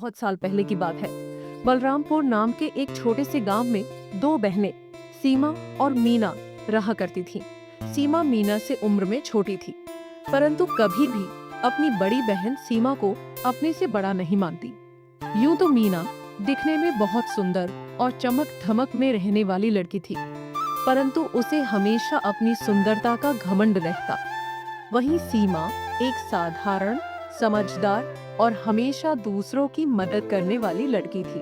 बहुत साल पहले की बात है। बलरामपुर नाम के एक छोटे से गांव में दो बहनें सीमा और मीना रहा करती थीं। सीमा मीना से उम्र में छोटी थी, परंतु कभी भी अपनी बड़ी बहन सीमा को अपने से बड़ा नहीं मानती। यूं तो मीना दिखने में बहुत सुंदर और चमक धमक में रहने वाली लड़की थी, परंतु उसे हमेशा अपनी सुंदरता का घमंड रहता। वहीं सीमा एक साधारण, समझदार और हमेशा दूसरों की मदद करने वाली लड़की थी।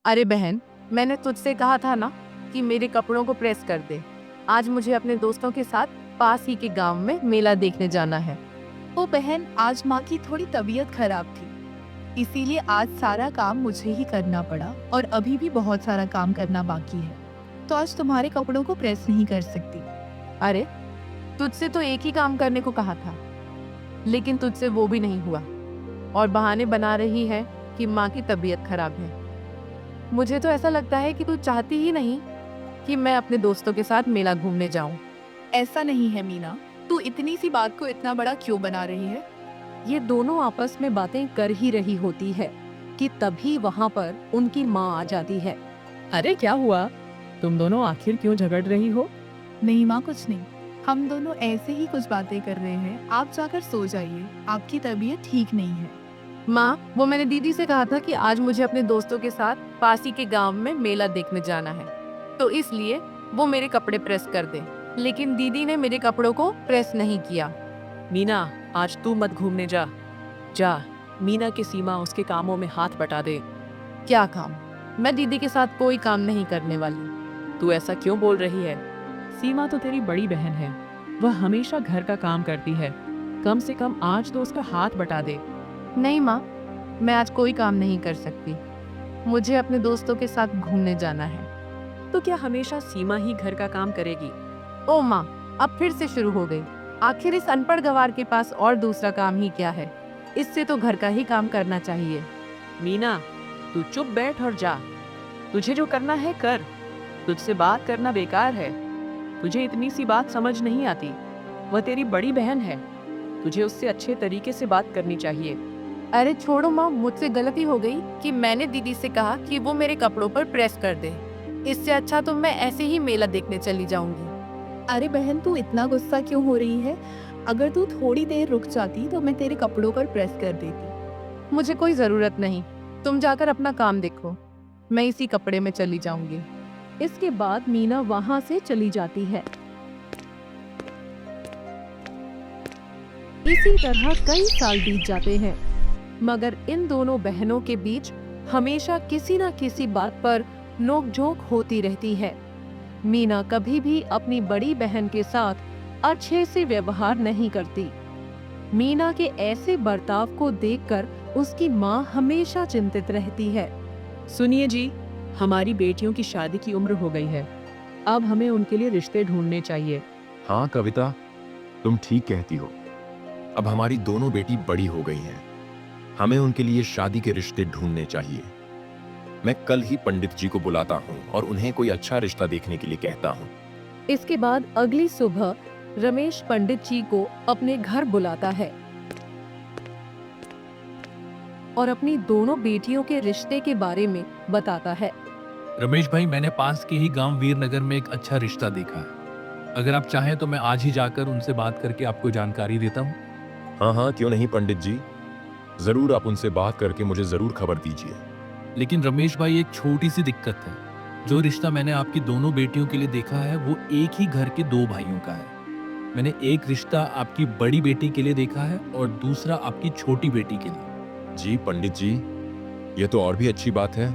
अरे बहन, मैंने तुझसे कहा था ना कि मेरे कपड़ों को प्रेस कर दे। आज मुझे अपने दोस्तों के साथ पास ही के गांव में मेला देखने जाना है। ओ बहन, आज माँ की थोड़ी तबीयत खराब थी, इसीलिए आज सारा काम मुझे ही करना पड़ा और अभी भी बहुत सारा काम करना बाकी है, तो आज तुम्हारे कपड़ों को प्रेस नहीं कर सकती। अरे, तुझसे तो एक ही काम करने को कहा था, लेकिन तुझसे वो भी नहीं हुआ और बहाने बना रही है कि माँ की तबीयत खराब है। मुझे तो ऐसा लगता है कि तू चाहती ही नहीं कि मैं अपने दोस्तों के साथ मेला घूमने जाऊं। ऐसा नहीं है मीना, तू इतनी सी बात को इतना बड़ा क्यों बना रही है? ये दोनों आपस में बातें कर ही रही होती है कि तभी वहाँ पर उनकी माँ आ जाती है। अरे क्या हुआ? तुम दोनों आखिर क्यों झगड़ रही हो? नहीं माँ, कुछ नहीं, हम दोनों ऐसे ही कुछ बातें कर रहे हैं। आप जाकर सो जाइए, आपकी तबीयत ठीक नहीं है। माँ, वो मैंने दीदी से कहा था कि आज मुझे अपने दोस्तों के साथ पास ही के गांव में मेला देखने जाना है, तो इसलिए वो मेरे कपड़े प्रेस कर दे, लेकिन दीदी ने मेरे कपड़ों को प्रेस नहीं किया। मीना, आज तू मत घूमने जा। मीना की सीमा उसके कामों में हाथ बटा दे। क्या काम? मैं दीदी के साथ कोई काम नहीं करने वाली। तू ऐसा क्यों बोल रही है? सीमा तो तेरी बड़ी बहन है, वह हमेशा घर का काम करती है। कम से कम आज तो उसका हाथ बटा दे। नहीं माँ, मैं आज कोई काम नहीं कर सकती। मुझे अपने दोस्तों के साथ घूमने जाना है। तो क्या हमेशा सीमा ही घर का काम करेगी? ओ माँ, अब फिर से शुरू हो गई। आखिर इस अनपढ़ गवार के पास और दूसरा काम ही क्या है? इससे तो घर का ही काम करना चाहिए। मीना, तू चुप बैठ और जा। तुझे जो करना है कर। तुझसे बात करना बेकार है। तुझे इतनी सी बात समझ नहीं आती। वह तेरी बड़ी बहन है, तुझे उससे अच्छे तरीके से बात करनी चाहिए। अरे छोड़ो माँ, मुझसे गलती हो गई कि मैंने दीदी से कहा कि वो मेरे कपड़ों पर प्रेस कर दे। इससे अच्छा तो मैं ऐसे ही मेला देखने चली जाऊंगी। अरे बहन, तू इतना गुस्सा क्यों हो रही है? अगर तू थोड़ी देर रुक जाती तो मैं तेरे कपड़ों पर प्रेस कर देती। मुझे कोई जरूरत नहीं, तुम जाकर अपना काम देखो, मैं इसी कपड़े में चली जाऊंगी। इसके बाद मीना वहाँ से चली जाती है। इसी तरह कई साल बीत जाते हैं, मगर इन दोनों बहनों के बीच हमेशा किसी न किसी बात पर नोकझोंक होती रहती है। मीना कभी भी अपनी बड़ी बहन के साथ अच्छे से व्यवहार नहीं करती। मीना के ऐसे बर्ताव को देखकर उसकी माँ हमेशा चिंतित रहती है। सुनिए जी, हमारी बेटियों की शादी की उम्र हो गई है। अब हमें उनके लिए रिश्ते ढूंढने चाहिए। हाँ कविता, तुम ठीक कहती हो। अब हमारी दोनों बेटी बड़ी हो गई हैं। हमें उनके लिए शादी के रिश्ते ढूंढने चाहिए। मैं कल ही पंडित जी को बुलाता हूँ और उन्हें कोई अच्छा रिश्ता देखने के लिए कहता हूँ। इसके बाद अगली सुबह रमेश पंडित जी को अपने घर बुलाता है और अपनी दोनों बेटियों के रिश्ते के बारे में बताता है। रमेश भाई, मैंने पास के ही गांव वीरनगर में एक अच्छा रिश्ता देखा है। अगर आप चाहें तो मैं आज ही जाकर उनसे बात करके आपको जानकारी देता हूँ। हाँ हाँ, क्यों नहीं पंडित जी, जरूर आप उनसे बात करके मुझे जरूर खबर दीजिए। लेकिन रमेश भाई, एक छोटी सी दिक्कत है। जो रिश्ता मैंने आपकी दोनों बेटियों के लिए देखा है वो एक ही घर के दो भाइयों का है। मैंने एक रिश्ता आपकी बड़ी बेटी के लिए देखा है और दूसरा आपकी छोटी बेटी के लिए। जी पंडित जी, ये तो और भी अच्छी बात है।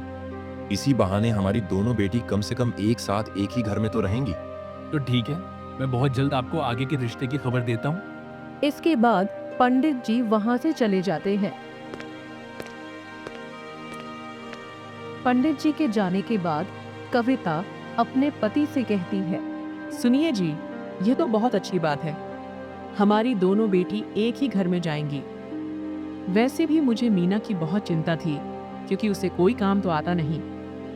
इसी बहाने हमारी दोनों बेटी कम से कम एक साथ एक ही घर में तो रहेंगी। तो ठीक है, मैं बहुत जल्द आपको आगे के रिश्ते की खबर देता हूँ। इसके बाद पंडित जी वहाँ से चले जाते हैं। पंडित जी के जाने के बाद कविता अपने पति से कहती है, सुनिए जी, ये तो बहुत अच्छी बात है। हमारी दोनों बेटी एक ही घर में जाएंगी। वैसे भी मुझे मीना की बहुत चिंता थी, क्योंकि उसे कोई काम तो आता नहीं,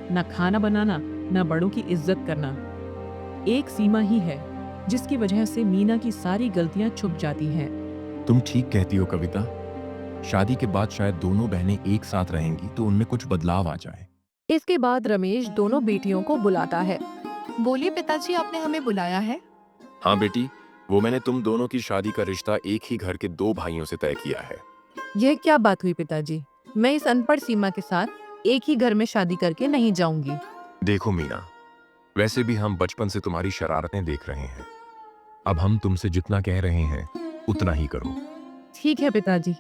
न खाना बनाना, न बड़ों की इज्जत करना। एक सीमा ही है जिसकी वजह से मीना की सारी गलतियां छुप जाती हैं। तुम ठीक कहती हो कविता। शादी के बाद शायद दोनों बहनें एक साथ रहेंगी तो उनमें कुछ बदलाव आ जाए। इसके बाद रमेश दोनों बेटियों को बुलाता है। बोलिए पिताजी, आपने हमें बुलाया है? हाँ बेटी, वो मैंने तुम दोनों की शादी का रिश्ता एक ही घर के दो भाइयों से तय किया है। यह क्या बात हुई पिताजी? मैं इस अनपढ़ सीमा के साथ एक ही घर में शादी करके नहीं जाऊंगी। देखो मीना, वैसे भी हम बचपन से तुम्हारी शरारतें देख रहे हैं। अब हम तुमसे जितना कह रहे हैं उतना ही करो। ठीक है पिताजी,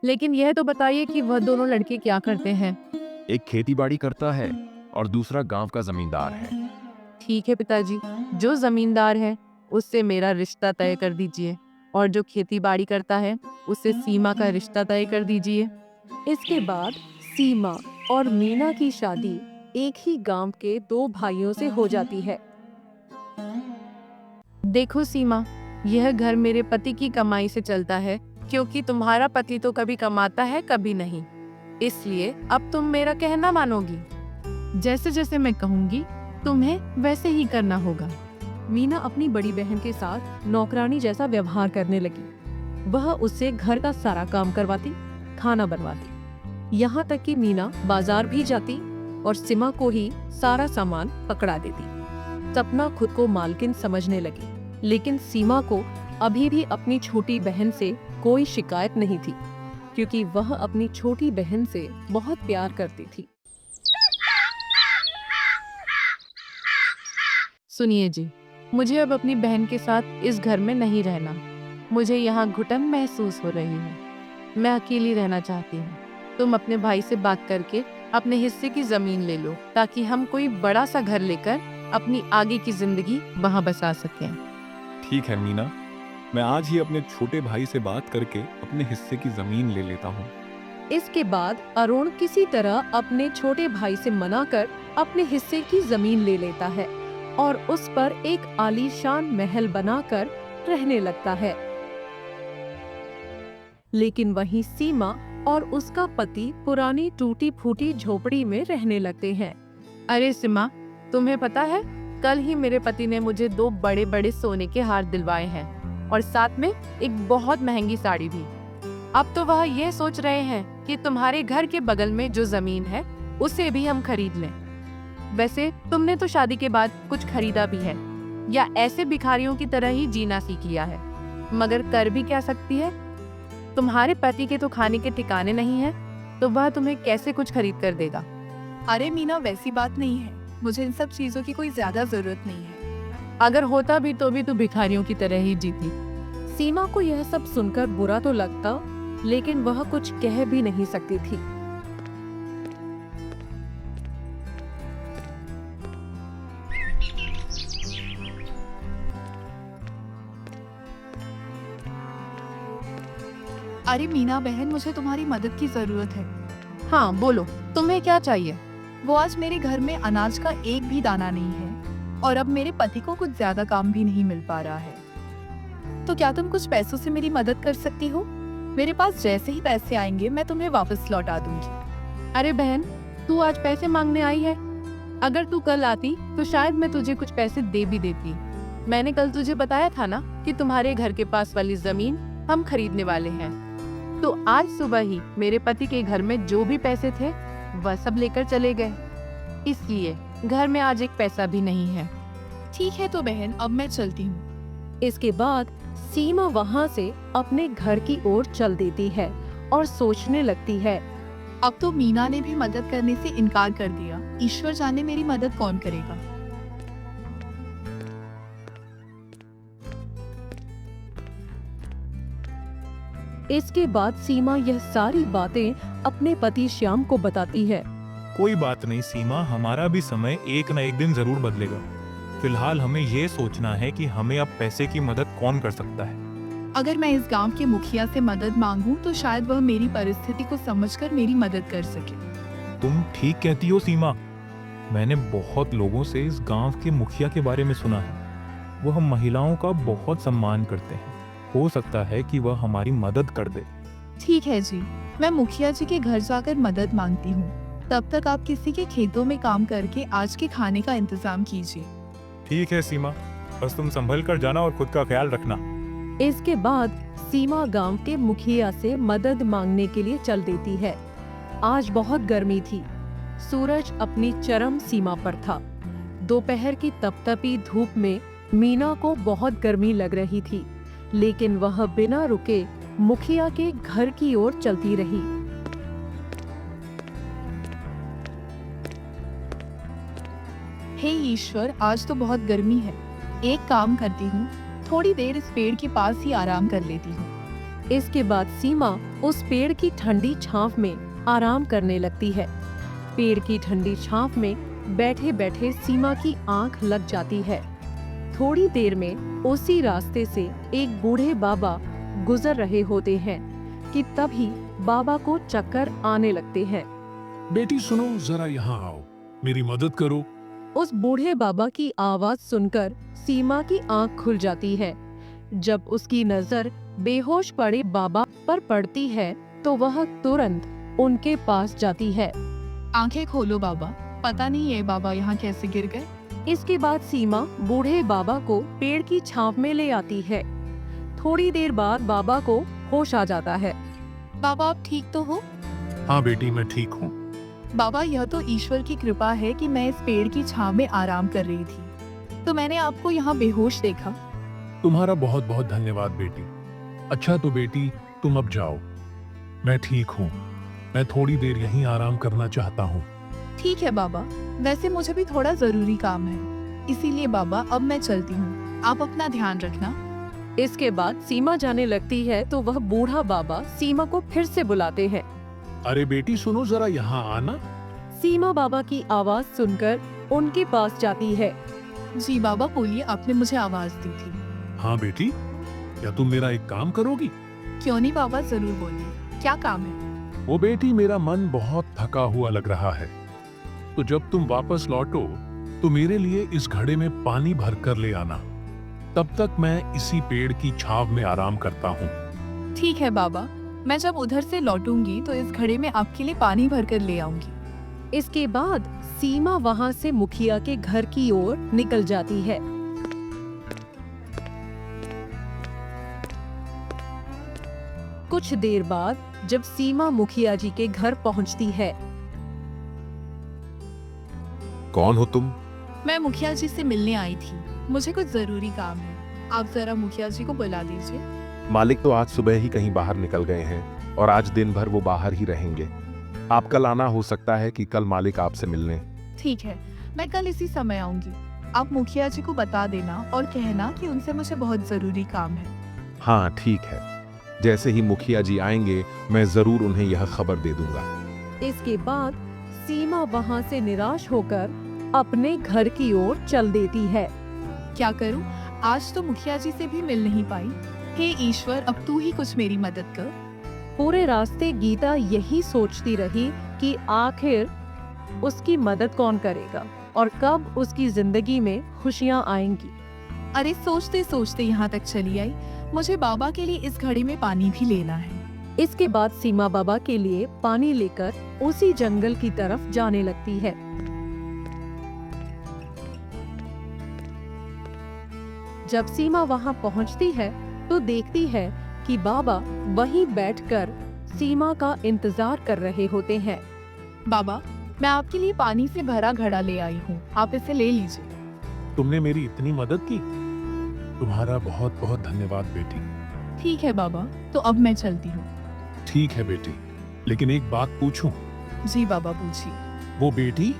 लेकिन यह तो बताइए कि वह दोनों लड़के क्या करते हैं? एक खेतीबाड़ी करता है और दूसरा गांव का जमींदार है। ठीक है पिताजी, जो जमींदार है उससे मेरा रिश्ता तय कर दीजिए और जो खेती बाड़ी करता है उससे सीमा का रिश्ता तय कर दीजिए। इसके बाद सीमा और मीना की शादी एक ही गांव के दो भाइयों से हो जाती है। देखो सीमा, यह घर मेरे पति की कमाई से चलता है, क्योंकि तुम्हारा पति तो कभी कमाता है कभी नहीं। इसलिए अब तुम मेरा कहना मानोगी। जैसे जैसे मैं कहूंगी तुम्हें वैसे ही करना होगा। मीना अपनी बड़ी बहन के साथ नौकरानी जैसा व्यवहार करने लगी। वह उससे घर का सारा काम करवाती, खाना बनवाती, यहाँ तक कि मीना बाजार भी जाती और सीमा को ही सारा सामान पकड़ा देती। सपना खुद को मालकिन समझने लगी, लेकिन सीमा को अभी भी अपनी छोटी बहन से कोई शिकायत नहीं थी, क्योंकि वह अपनी छोटी बहन से बहुत प्यार करती थी। सुनिए जी, मुझे अब अपनी बहन के साथ इस घर में नहीं रहना। मुझे यहाँ घुटन महसूस हो रही है। मैं अकेली रहना चाहती हूँ। तुम अपने भाई से बात करके अपने हिस्से की जमीन ले लो, ताकि हम कोई बड़ा सा घर लेकर अपनी आगे की जिंदगी वहाँ बसा सकें। ठीक है मीना, मैं आज ही अपने छोटे भाई से बात करके अपने हिस्से की जमीन ले लेता हूँ। इसके बाद अरुण किसी तरह अपने छोटे भाई से मनाकर अपने हिस्से की जमीन ले लेता है और उस पर एक आलीशान महल बनाकर रहने लगता है। लेकिन वहीं सीमा और उसका पति पुरानी टूटी फूटी झोपड़ी में रहने लगते हैं। अरे सीमा, तुम्हें पता है, कल ही मेरे पति ने मुझे 2 बड़े बड़े सोने के हार दिलवाए हैं और साथ में एक बहुत महंगी साड़ी भी। अब तो वह ये सोच रहे हैं कि तुम्हारे घर के बगल में जो जमीन है उसे भी हम खरीद लें। वैसे तुमने तो शादी के बाद कुछ खरीदा भी है, या ऐसे भिखारियों की तरह ही जीना सीख लिया है, मगर कर भी क्या सकती है? तुम्हारे पति के तो खाने के ठिकाने नहीं है, तो वह तुम्हें कैसे कुछ खरीद कर देगा? अरे मीना, वैसी बात नहीं है। मुझे इन सब चीजों की कोई ज्यादा जरूरत नहीं है। अगर होता भी तो भी तू भिखारियों की तरह ही जीती। सीमा को यह सब सुनकर बुरा तो लगता, लेकिन वह कुछ कह भी नहीं सकती थी। अरे मीना बहन, मुझे तुम्हारी मदद की जरूरत है। हाँ बोलो, तुम्हें क्या चाहिए? वो आज मेरे घर में अनाज का एक भी दाना नहीं है और अब मेरे पति को कुछ ज्यादा काम भी नहीं मिल पा रहा है। तो क्या तुम कुछ पैसों से मेरी मदद कर सकती हो? मेरे पास जैसे ही पैसे आएंगे मैं तुम्हें वापस लौटा दूंगी। अरे बहन, तू आज पैसे मांगने आई है? अगर तू कल आती तो शायद मैं तुझे कुछ पैसे दे भी देती। मैंने कल तुझे बताया था ना कि तुम्हारे घर के पास वाली जमीन हम खरीदने वाले हैं। तो आज सुबह ही मेरे पति के घर में जो भी पैसे थे वह सब लेकर चले गए, इसलिए घर में आज एक पैसा भी नहीं है। ठीक है तो बहन, अब मैं चलती हूँ। इसके बाद सीमा वहाँ से अपने घर की ओर चल देती है और सोचने लगती है, अब तो मीना ने भी मदद करने से इनकार कर दिया। ईश्वर जाने मेरी मदद कौन करेगा। इसके बाद सीमा यह सारी बातें अपने पति श्याम को बताती है। कोई बात नहीं सीमा, हमारा भी समय एक न एक दिन जरूर बदलेगा। फिलहाल हमें ये सोचना है कि हमें अब पैसे की मदद कौन कर सकता है। अगर मैं इस गांव के मुखिया से मदद मांगूं तो शायद वह मेरी परिस्थिति को समझकर मेरी मदद कर सके। तुम ठीक कहती हो सीमा, मैंने बहुत लोगों से इस गांव के मुखिया के बारे में सुना है। वह महिलाओं का बहुत सम्मान करते हैं। हो सकता है कि वह हमारी मदद कर दे। ठीक है जी, मैं मुखिया जी के घर जाकर मदद मांगती हूँ। तब तक आप किसी के खेतों में काम करके आज के खाने का इंतजाम कीजिए। ठीक है सीमा, बस तुम संभल कर जाना और खुद का ख्याल रखना। इसके बाद सीमा गांव के मुखिया से मदद मांगने के लिए चल देती है। आज बहुत गर्मी थी। सूरज अपनी चरम सीमा पर था। दोपहर की तपतपी धूप में मीना को बहुत गर्मी लग रही थी, लेकिन वह बिना रुके मुखिया के घर की ओर चलती रही। हे ईश्वर, आज तो बहुत गर्मी है। एक काम करती हूँ, थोड़ी देर इस पेड़ के पास ही आराम कर लेती हूँ। इसके बाद सीमा उस पेड़ की ठंडी छांव में आराम करने लगती है। पेड़ की ठंडी छांव में बैठे बैठे सीमा की आंख लग जाती है। थोड़ी देर में उसी रास्ते से एक बूढ़े बाबा गुजर रहे होते हैं कि तभी बाबा को चक्कर आने लगते हैं। बेटी सुनो, जरा यहाँ आओ, मेरी मदद करो। उस बूढ़े बाबा की आवाज सुनकर सीमा की आंख खुल जाती है। जब उसकी नजर बेहोश पड़े बाबा पर पड़ती है तो वह तुरंत उनके पास जाती है। आंखें खोलो बाबा, पता नहीं ये बाबा यहाँ कैसे गिर गए। इसके बाद सीमा बूढ़े बाबा को पेड़ की छांव में ले आती है। थोड़ी देर बाद बाबा को होश आ जाता है। बाबा, आप ठीक तो हो? हाँ बेटी, मैं ठीक हूँ। बाबा, यह तो ईश्वर की कृपा है कि मैं इस पेड़ की छांव में आराम कर रही थी तो मैंने आपको यहाँ बेहोश देखा। तुम्हारा बहुत बहुत धन्यवाद बेटी। अच्छा तो बेटी, तुम अब जाओ, मैं ठीक हूँ। मैं थोड़ी देर यहीं आराम करना चाहता हूँ। ठीक है बाबा, वैसे मुझे भी थोड़ा जरूरी काम है, इसीलिए बाबा अब मैं चलती हूँ। आप अपना ध्यान रखना। इसके बाद सीमा जाने लगती है तो वह बूढ़ा बाबा सीमा को फिर से बुलाते हैं। अरे बेटी सुनो, जरा यहाँ आना। सीमा बाबा की आवाज सुनकर उनके पास जाती है। जी बाबा, बोलिए, आपने मुझे आवाज दी थी। हाँ बेटी, क्या तुम मेरा एक काम करोगी? क्यों नहीं बाबा, जरूर बोलिए, क्या काम है? वो बेटी, मेरा मन बहुत थका हुआ लग रहा है, तो जब तुम वापस लौटो तो मेरे लिए इस घड़े में पानी भर कर ले आना। तब तक मैं इसी पेड़ की छांव में आराम करता हूँ। ठीक है बाबा, मैं जब उधर से लौटूंगी तो इस घड़े में आपके लिए पानी भर कर ले आऊंगी। इसके बाद सीमा वहां से मुखिया के घर की ओर निकल जाती है। कुछ देर बाद जब सीमा मुखिया जी के घर पहुंचती है। कौन हो तुम? मैं मुखिया जी से मिलने आई थी, मुझे कुछ जरूरी काम है। आप जरा मुखिया जी को बुला दीजिए। मालिक तो आज सुबह ही कहीं बाहर निकल गए हैं और आज दिन भर वो बाहर ही रहेंगे। आप कल आना, हो सकता है कि कल मालिक आपसे मिलने। ठीक है, मैं कल इसी समय आऊंगी। आप मुखिया जी को बता देना और कहना कि उनसे मुझे बहुत जरूरी काम है। हाँ ठीक है, जैसे ही मुखिया जी आएंगे मैं जरूर उन्हें यह खबर दे दूंगा। इसके बाद सीमा वहां से निराश होकर अपने घर की ओर चल देती है। क्या करूं, आज तो मुखिया जी से भी मिल नहीं पाई। हे ईश्वर, अब तू ही कुछ मेरी मदद कर। पूरे रास्ते गीता यही सोचती रही कि आखिर उसकी मदद कौन करेगा और कब उसकी जिंदगी में खुशियां आएंगी। अरे सोचते सोचते यहाँ तक चली आई। मुझे बाबा के लिए इस घड़ी में पानी भी लेना है। इसके बाद सीमा बाबा के लिए पानी लेकर उसी जंगल की तरफ जाने लगती है। जब सीमा वहां पहुंचती है तो देखती है कि बाबा वहीं बैठकर सीमा का इंतजार कर रहे होते हैं। बाबा, मैं आपके लिए पानी से भरा घड़ा ले आई हूँ, आप इसे ले लीजिए। तुमने मेरी इतनी मदद की, तुम्हारा बहुत बहुत धन्यवाद बेटी। ठीक है बाबा, तो अब मैं चलती हूँ। ठीक है बेटी, लेकिन एक बात पूछूं? जी बाबा, पूछिए। वो बेटी,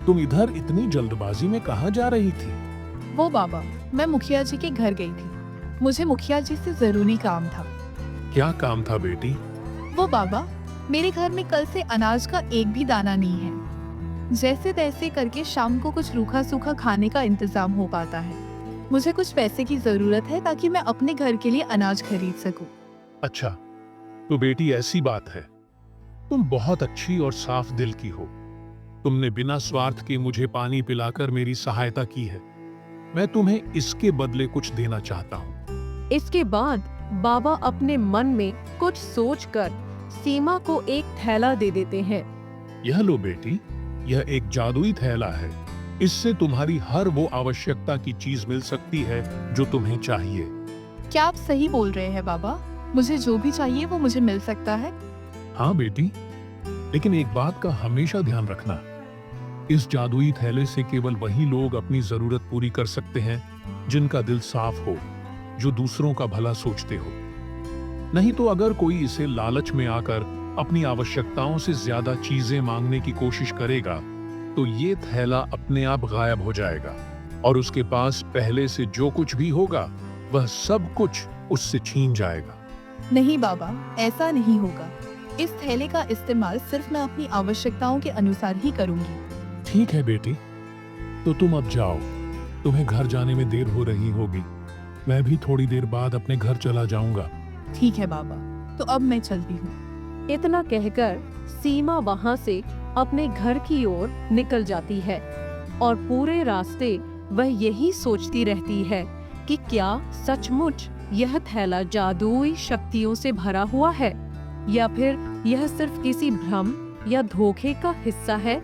तुम इधर इतनी जल्दबाजी में कहाँ जा रही थी? वो बाबा, मैं मुखिया जी के घर गई थी। मुझे मुखिया जी से जरूरी काम था। क्या काम था बेटी? वो बाबा, मेरे घर में कल से अनाज का एक भी दाना नहीं है। जैसे तैसे करके शाम को कुछ रूखा सूखा खाने का इंतजाम हो पाता है। मुझे कुछ पैसे की जरूरत है ताकि मैं अपने घर के लिए अनाज खरीद सकूं। अच्छा, तो बेटी ऐसी बात है। तुम बहुत अच्छी और साफ दिल की हो। तुमने बिना स्वार्थ के मुझे पानी पिलाकर मेरी सहायता की है। मैं तुम्हें इसके बदले कुछ देना चाहता हूँ। इसके बाद बाबा अपने मन में कुछ सोचकर सीमा को एक थैला दे देते हैं। यह लो बेटी, यह एक जादुई थैला है। इससे तुम्हारी हर वो आवश्यकता की चीज मिल सकती है जो तुम्हें चाहिए। क्या आप सही बोल रहे हैं बाबा? मुझे जो भी चाहिए वो मुझे मिल सकता है? हाँ बेटी, लेकिन एक बात का हमेशा ध्यान रखना, इस जादुई थैले से केवल वही लोग अपनी जरूरत पूरी कर सकते हैं जिनका दिल साफ हो, जो दूसरों का भला सोचते हो। नहीं तो अगर कोई इसे लालच में आकर अपनी आवश्यकताओं से ज्यादा चीजें मांगने की कोशिश करेगा तो ये थैला अपने आप गायब हो जाएगा और उसके पास पहले से जो कुछ भी होगा वह सब कुछ उससे छीन जाएगा। नहीं बाबा, ऐसा नहीं होगा। इस थैले का इस्तेमाल सिर्फ मैं अपनी आवश्यकताओं के अनुसार ही करूंगी। ठीक है बेटी, तो तुम अब जाओ, तुम्हें घर जाने में देर हो रही होगी। मैं भी थोड़ी देर बाद अपने घर चला जाऊंगा। ठीक है बाबा, तो अब मैं चलती हूँ। इतना कहकर सीमा वहां से अपने घर की ओर निकल जाती है और पूरे रास्ते वह यही सोचती रहती है कि क्या सचमुच यह थैला जादुई शक्तियों से भरा हुआ है या फिर यह सिर्फ किसी भ्रम या धोखे का हिस्सा है।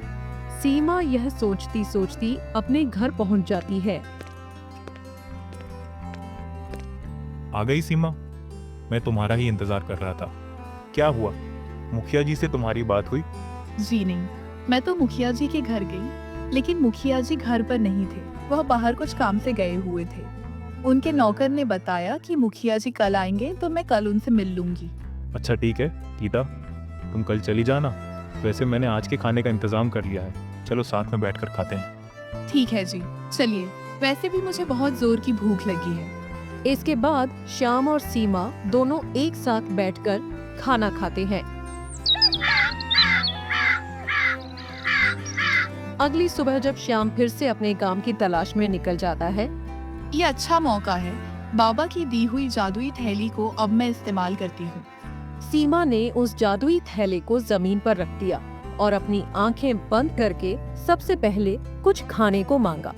सीमा यह सोचती सोचती अपने घर पहुंच जाती है। आ गई सीमा, मैं तुम्हारा ही इंतजार कर रहा था। क्या हुआ, मुखिया जी से तुम्हारी बात हुई? जी नहीं, मैं तो मुखिया जी के घर गई, लेकिन मुखिया जी घर पर नहीं थे। वह बाहर कुछ काम से गए हुए थे। उनके नौकर ने बताया कि मुखिया जी कल आएंगे, तो मैं कल उनसे मिल लूंगी। अच्छा ठीक है गीता, तुम कल चली जाना। वैसे मैंने आज के खाने का इंतजाम कर लिया है, चलो साथ में बैठकर खाते हैं। ठीक है जी, चलिए। वैसे भी मुझे बहुत जोर की भूख लगी है। इसके बाद श्याम और सीमा दोनों एक साथ बैठकर खाना खाते हैं। अगली सुबह जब श्याम फिर से अपने काम की तलाश में निकल जाता है, ये अच्छा मौका है। बाबा की दी हुई जादुई थैली को अब मैं इस्तेमाल करती हूँ। सीमा ने उस जादुई थैले को जमीन पर रख दिया और अपनी आंखें बंद करके सबसे पहले कुछ खाने को मांगा।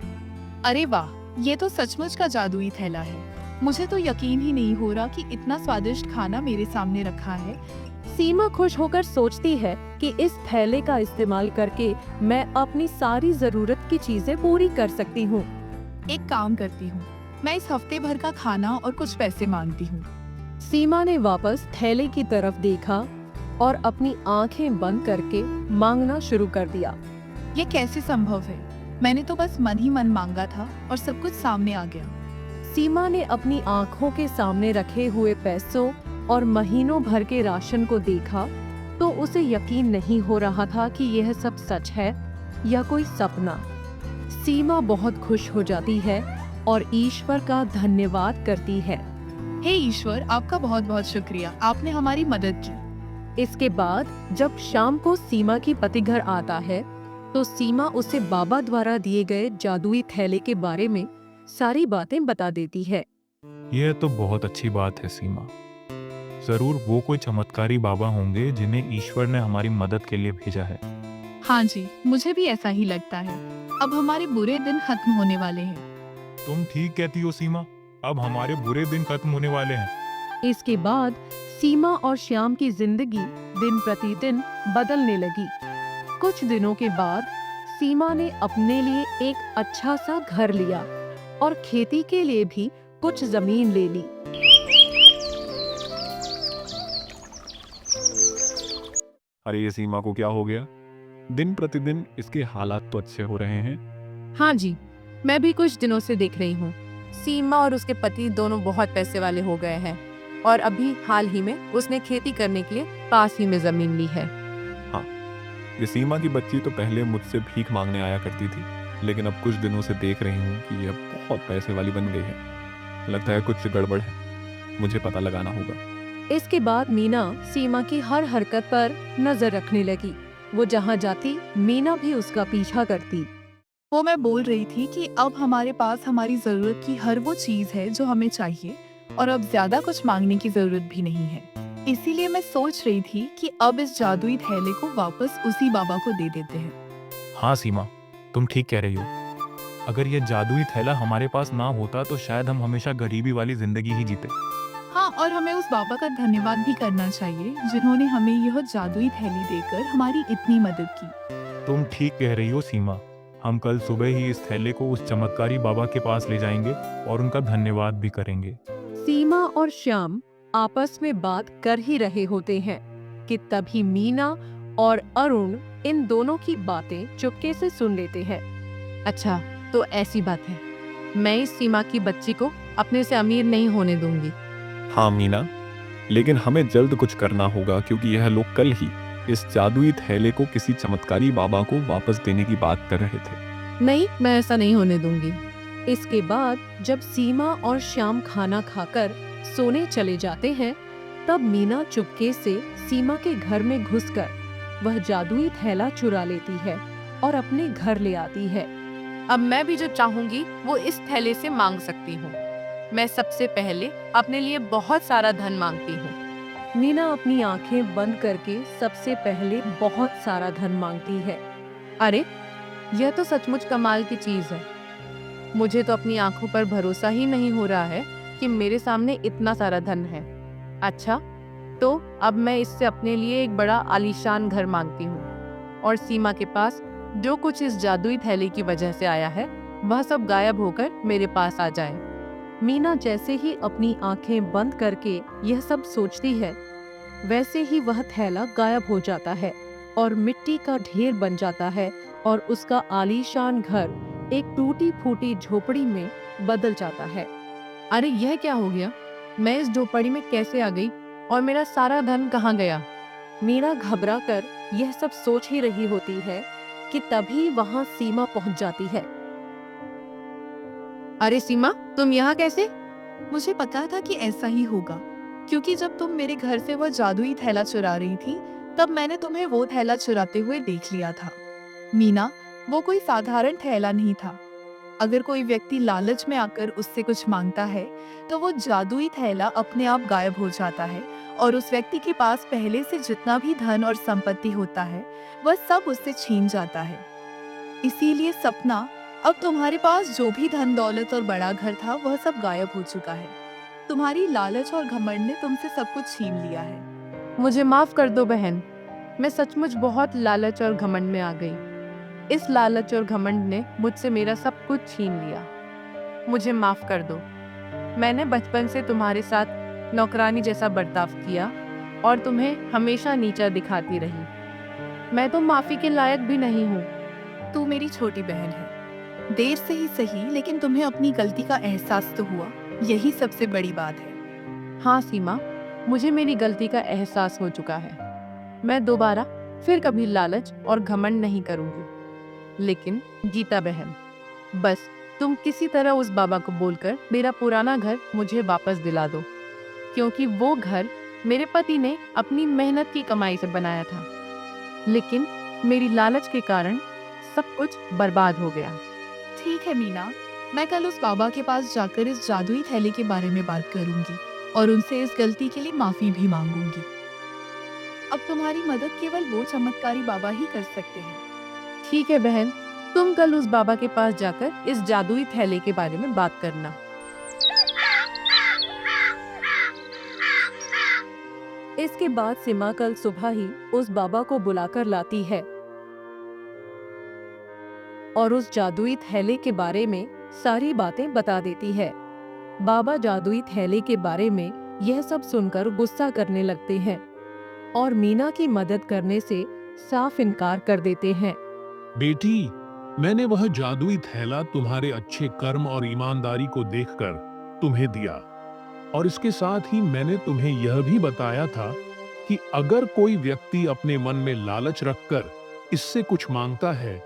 अरे वाह, ये तो सचमुच का जादुई थैला है। मुझे तो यकीन ही नहीं हो रहा कि इतना स्वादिष्ट खाना मेरे सामने रखा है। सीमा खुश होकर सोचती है कि इस थैले का इस्तेमाल करके मैं अपनी सारी जरूरत की चीजें पूरी कर सकती हूँ। एक काम करती हूँ, मैं इस हफ्ते भर का खाना और कुछ पैसे मांगती हूँ। सीमा ने वापस थैले की तरफ देखा और अपनी आंखें बंद करके मांगना शुरू कर दिया। ये कैसे संभव है? मैंने तो बस मन ही मन मांगा था और सब कुछ सामने आ गया। सीमा ने अपनी आंखों के सामने रखे हुए पैसों और महीनों भर के राशन को देखा तो उसे यकीन नहीं हो रहा था कि यह सब सच है या कोई सपना। सीमा बहुत खुश हो जाती है और ईश्वर का धन्यवाद करती है। हे ईश्वर, आपका बहुत बहुत शुक्रिया, आपने हमारी मदद की। इसके बाद जब शाम को सीमा की पति घर आता है तो सीमा उसे बाबा द्वारा दिए गए जादुई थैले के बारे में सारी बातें बता देती है। यह तो बहुत अच्छी बात है सीमा, जरूर वो कोई चमत्कारी बाबा होंगे जिन्हें ईश्वर ने हमारी मदद के लिए भेजा है। हाँ जी, मुझे भी ऐसा ही लगता है। अब हमारे बुरे दिन खत्म होने वाले हैं। तुम ठीक कहती हो सीमा, अब हमारे बुरे दिन खत्म होने वाले हैं। इसके बाद सीमा और श्याम की जिंदगी दिन प्रतिदिन बदलने लगी। कुछ दिनों के बाद सीमा ने अपने लिए एक अच्छा सा घर लिया और खेती के लिए भी कुछ जमीन ले ली। अरे ये सीमा को क्या हो गया? दिन प्रतिदिन इसके हालात तो अच्छे हो रहे हैं। हाँ जी, मैं भी कुछ दिनों से देख रही हूँ। सीमा और उसके पति दोनों बहुत पैसे वाले हो गए हैं और अभी हाल ही में उसने खेती करने के लिए पास ही में जमीन ली है। ये सीमा की बच्ची तो पहले मुझसे भीख मांगने आया करती थी, लेकिन अब कुछ दिनों से देख रही हूँ कि ये बहुत पैसे वाली बन गई है। लगता है कुछ गड़बड़ है, मुझे पता लगाना होगा। इसके बाद मीना सीमा की हर हरकत पर नजर रखने लगी। वो जहाँ जाती मीना भी उसका पीछा करती। वो मैं बोल रही थी कि अब हमारे पास हमारी जरूरत की हर वो चीज है जो हमें चाहिए और अब ज्यादा कुछ मांगने की जरूरत भी नहीं है। इसीलिए मैं सोच रही थी कि अब इस जादुई थैले को वापस उसी बाबा को दे देते हैं। हाँ सीमा, तुम ठीक कह रही हो। अगर ये जादुई थैला हमारे पास ना होता तो शायद हम हमेशा गरीबी वाली जिंदगी ही जीते। हाँ, और हमें उस बाबा का धन्यवाद भी करना चाहिए जिन्होंने हमें यह जादुई थैली देकर हमारी इतनी मदद की। तुम ठीक कह रही हो सीमा, हम कल सुबह ही इस थैले को उस चमत्कारी बाबा के पास ले जाएंगे और उनका धन्यवाद भी करेंगे। सीमा और श्याम आपस में बात कर ही रहे होते हैं कि तभी मीना और अरुण इन दोनों की बातें चुपके से सुन लेते हैं। अच्छा, तो ऐसी बात है। मैं इस सीमा की बच्ची को अपने से अमीर नहीं होने दूंगी। हाँ मीना, लेकिन हमें जल्द कुछ करना होगा क्योंकि यह लोग कल ही इस जादुई थैले को किसी चमत्कारी बाबा को वापस देने की बात कर रहे थे। नहीं, मैं ऐसा नहीं होने दूंगी। इसके बाद जब सीमा और श्याम खाना खाकर सोने चले जाते हैं, तब मीना चुपके से सीमा के घर में घुसकर वह जादुई थैला चुरा लेती है और अपने घर ले आती है। अब मैं भी जो चाहूंगी वो इस थैले से मांग सकती हूँ। मैं सबसे पहले अपने लिए बहुत सारा धन मांगती हूँ। मीना अपनी आंखें बंद करके सबसे पहले बहुत सारा धन मांगती है। अरे, यह तो सचमुच कमाल की चीज है। मुझे तो अपनी आंखों पर भरोसा ही नहीं हो रहा है कि मेरे सामने इतना सारा धन है। अच्छा, तो अब मैं इससे अपने लिए एक बड़ा आलीशान घर मांगती हूँ और सीमा के पास जो कुछ इस जादुई थैले की वजह से आया है वह सब गायब होकर मेरे पास आ जाए। मीना जैसे ही अपनी आंखें बंद करके यह सब सोचती है, वैसे ही वह थैला गायब हो जाता है और मिट्टी का ढेर बन जाता है और उसका आलीशान घर एक टूटी फूटी झोपड़ी में बदल जाता है। अरे, यह क्या हो गया? मैं इस झोपड़ी में कैसे आ गई और मेरा सारा धन कहाँ गया? मीना घबरा कर यह सब सोच ही रही होती है कि तभी वहां सीमा पहुंच जाती है। अरे सीमा, तुम यहाँ कैसे? मुझे पता था कि ऐसा ही होगा, क्योंकि जब तुम मेरे घर से वह जादुई थैला चुरा रही थी, तब मैंने तुम्हें वो थैला चुराते हुए देख लिया था। मीना, वो कोई साधारण थैला नहीं था। अगर कोई व्यक्ति लालच में आकर उससे कुछ मांगता है, तो वो जादुई थैला अपने आप गायब हो जाता है और उस व्यक्ति के पास पहले से जितना भी धन और संपत्ति होता है, वह सब उससे छीन जाता है। इसीलिए सपना, अब तुम्हारे पास जो भी धन दौलत और बड़ा घर था, वह सब गायब हो चुका है। तुम्हारी लालच और घमंड ने तुमसे सब कुछ छीन लिया है। मुझे माफ कर दो बहन, मैं सचमुच बहुत लालच और घमंड में आ गई। इस लालच और घमंड ने मुझसे मेरा सब कुछ छीन लिया। मुझे माफ कर दो। मैंने बचपन से तुम्हारे साथ नौकरानी जैसा बर्ताव किया और तुम्हें हमेशा नीचा दिखाती रही। मैं तो माफी के लायक भी नहीं हूँ। तू मेरी छोटी बहन है। देर से ही सही, लेकिन तुम्हें अपनी गलती का एहसास तो हुआ, यही सबसे बड़ी बात है। हाँ सीमा, मुझे मेरी गलती का एहसास हो चुका है। मैं दोबारा फिर कभी लालच और घमंड नहीं करूंगी। लेकिन गीता बहन, बस तुम किसी तरह उस बाबा को बोलकर मेरा पुराना घर मुझे वापस दिला दो, क्योंकि वो घर मेरे पति ने अपनी मेहनत की कमाई से बनाया था, लेकिन मेरी लालच के कारण सब कुछ बर्बाद हो गया। ठीक है मीना, मैं कल उस बाबा के पास जाकर इस जादुई थैले के बारे में बात करूंगी और उनसे इस गलती के लिए माफी भी मांगूंगी। अब तुम्हारी मदद केवल वो चमत्कारी बाबा ही कर सकते हैं। ठीक है बहन, तुम कल उस बाबा के पास जाकर इस जादुई थैले के बारे में बात करना। इसके बाद सीमा कल सुबह ही उस बाबा को बुलाकर लाती है और उस जादुई थैले के बारे में सारी बातें बता देती है। बाबा जादुई थैले के बारे में यह सब सुनकर गुस्सा करने लगते हैं और मीना की मदद करने से साफ इनकार कर देते हैं। बेटी, मैंने वह जादुई थैला तुम्हारे अच्छे कर्म और ईमानदारी को देखकर तुम्हें दिया, और इसके साथ ही मैंने तुम्हें यह भी बताया था कि अगर कोई व्यक्ति अपने मन में लालच रखकर इससे कुछ मांगता है,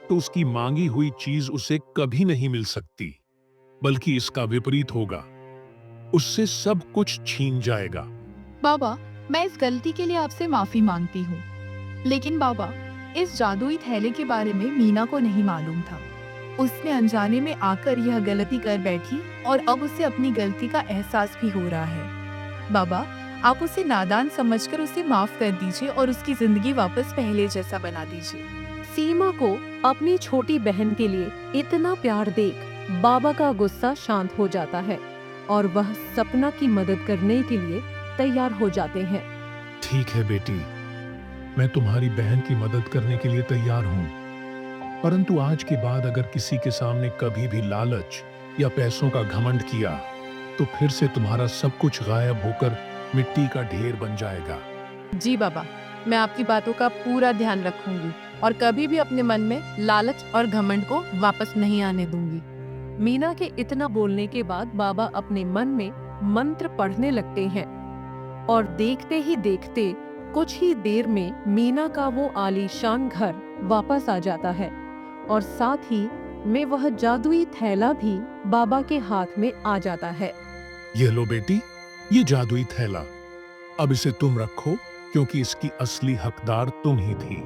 तो उसकी मांगी हुई चीज उसे कभी नहीं मिल सकती, बल्कि इसका विपरीत होगा, उससे सब कुछ छीन जाएगा। बाबा, मैं इस गलती के लिए आपसे माफी मांगती हूँ, लेकिन बाबा, इस जादुई थैले के बारे में मीना को नहीं मालूम था। उसने अनजाने में आकर यह गलती कर बैठी और अब उसे अपनी गलती का एहसास भी हो रहा है। बाबा, आप उसे नादान समझकर उसे माफ कर दीजिए और उसकी जिंदगी वापस पहले जैसा बना दीजिए। सीमा को अपनी छोटी बहन के लिए इतना प्यार देख बाबा का गुस्सा शांत हो जाता है और वह सपना की मदद करने के लिए तैयार हो जाते हैं। ठीक है बेटी, मैं तुम्हारी बहन की मदद करने के लिए तैयार हूँ, परंतु आज के बाद अगर किसी के सामने कभी भी लालच या पैसों का घमंड किया, तो फिर से तुम्हारा सब कुछ गायब होकर मिट्टी का ढेर बन जाएगा। जी बाबा, मैं आपकी बातों का पूरा ध्यान रखूंगी और कभी भी अपने मन में लालच और घमंड को वापस नहीं आने दूंगी। मीना के इतना बोलने के बाद बाबा अपने मन में मंत्र पढ़ने लगते हैं और देखते ही देखते कुछ ही देर में मीना का वो आलीशान घर वापस आ जाता है और साथ ही में वह जादुई थैला भी बाबा के हाथ में आ जाता है। ये लो बेटी, ये जादुई थैला। अब इसे तुम रखो, क्योंकि इसकी असली हकदार तुम ही थी।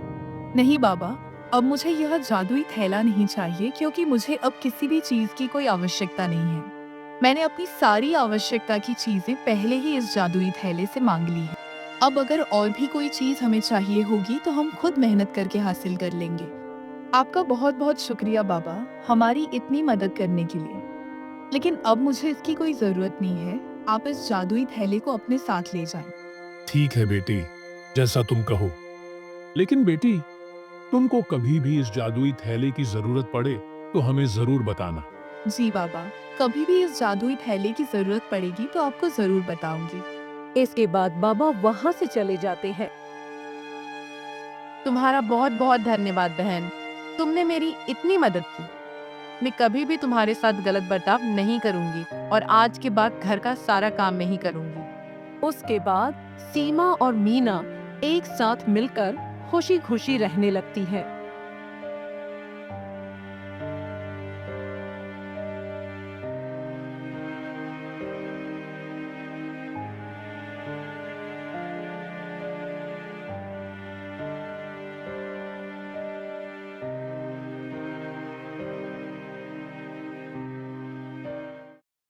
नहीं बाबा, अब मुझे यह जादुई थैला नहीं चाहिए, क्योंकि मुझे अब किसी भी चीज की कोई आवश्यकता नहीं है। मैंने अपनी सारी आवश्यकता की चीजें पहले ही इस जादुई थैले से मांग ली है। अब अगर और भी कोई चीज हमें चाहिए होगी तो हम खुद मेहनत करके हासिल कर लेंगे। आपका बहुत बहुत शुक्रिया बाबा, हमारी इतनी मदद करने के लिए। लेकिन अब मुझे इसकी कोई जरूरत नहीं है। आप इस जादुई थैले को अपने साथ ले जाएं। ठीक है बेटी, जैसा तुम कहो। लेकिन बेटी, तुमको कभी भी इस जादुई थैले की जरूरत पड़े तो हमें जरूर बताना। जी बाबा, कभी भी इस जादुई थैले की जरूरत पड़ेगी तो आपको जरूर बताऊंगी। इसके बाद बाबा वहां से चले जाते हैं। तुम्हारा बहुत बहुत धन्यवाद बहन, तुमने मेरी इतनी मदद की। मैं कभी भी तुम्हारे साथ गलत बर्ताव नहीं करूंगी और आज के बाद घर का सारा काम मैं ही करूंगी। उसके बाद सीमा और मीना एक साथ मिलकर खुशी खुशी रहने लगती है।